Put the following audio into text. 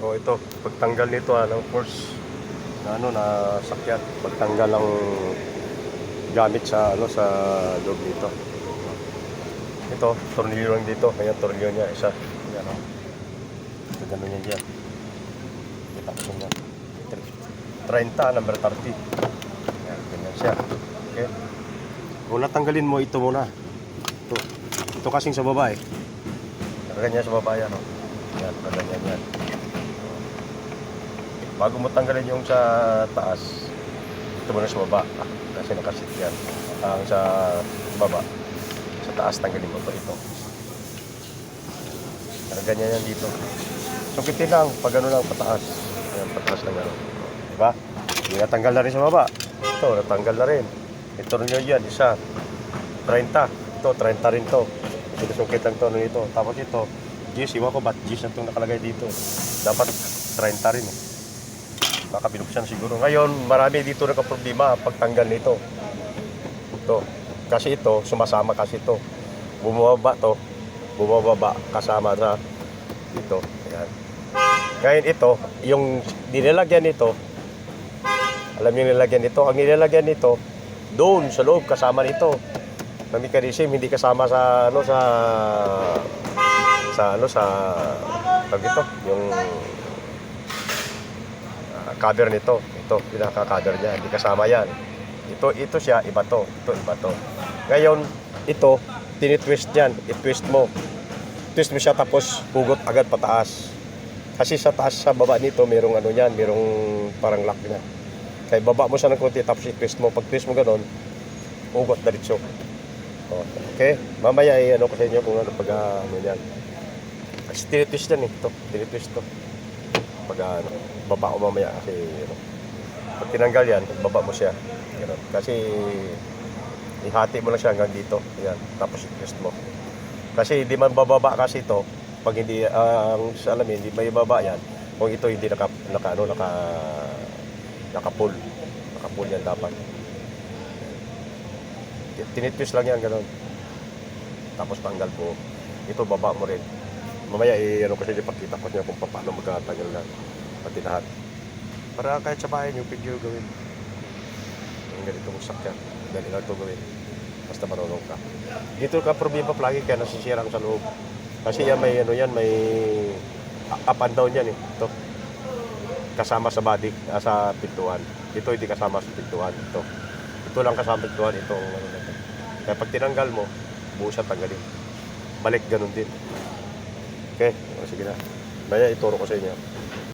O ito, pagtanggal nito ng force na na sakyan, pagtanggal ng gamit sa sa loob nito. Ito, tornilyo lang dito. Ayan, tornilyo niya isa. Ayan, ito ganun yan dyan. Kita ko niya. 30, number 30. Ayan, ganyan siya. Okay. Muna tanggalin mo ito muna. Ito kasing sa baba ganyan sa baba yan. Ayan, ganyan yan. Bago mo tanggalin yung sa taas, ito muna sa baba. Kasi nakasit yan. Ang sa baba. Sa taas tanggalin mo ito. Ganyan yan dito. Sukitin lang, pag ano lang pataas. Ayan, pataas lang ano. Diba? Hindi natanggal na rin sa baba. Ito, natanggal na rin. Ito rin yan, isa. 30. Ito, 30 rin to. Ito sungkit lang to nito. Tapos ito, G's, iwan ko ba't G's na itong nakalagay dito. Dapat 30 rin Baka binuksan siguro. Ngayon, marami dito nagka-problema pagtanggal nito. Ito. Kasi ito, sumasama kasi ito. Bumababa to. Bumababa kasama sa dito. Ayan. Ngayon ito, yung nilalagyan nito, alam niyo nilalagyan nito, ang nilalagyan nito, doon sa loob kasama nito. Na mechanism, hindi kasama sa tawag ito, yung cover nito. Ito, pinaka-cover niya, hindi kasama yan. Ito siya, iba to. Ito, iba to. Ngayon, ito, tinitwist yan. I-twist mo. Twist mo siya tapos hugot agad pataas. Kasi sa taas, sa baba nito, merong ano yan, merong parang lock na. Kaya baba mo siya ng konti tapos i-twist mo. Pag twist mo gano'n, hugot diretso. Okay? Mamaya ano ko sa inyo kung ano pag ano yan. Kasi tinitwist yan ito. Tinitwist to. Pag baba ko mamaya kasi pag tinanggal yan, baba mo siya. Ganun. Kasi ihati mo lang siya hanggang dito. Ayan. Tapos i-twist mo. Kasi hindi man bababa kasi ito. Pag hindi ang salamin, hindi may baba yan. Kung ito hindi naka-pull. Naka-pull yan dapat. Tinitwist lang yan ganun. Tapos tanggal mo. Ito baba mo rin. Mamaya kasi ipakita ko niya kung paano magkatagal na pati lahat. Para kahit sa bahay niyo, pwede gawin. Ang ganito mong sakyan. Dali lang ito gawin. Basta marunong ka. Dito ka problema lagi kaya nasisirang sa loob. Kasi yan may may up and down yan Ito. Kasama sa body, sa pintuan. Ito hindi kasama sa pintuan. Ito lang kasama sa pintuan. Ito ano na ito. Kaya pag tinanggal mo, buo siya tanggalin. Balik ganun din. Okay, sige na. Maya ituro ko sa inyo.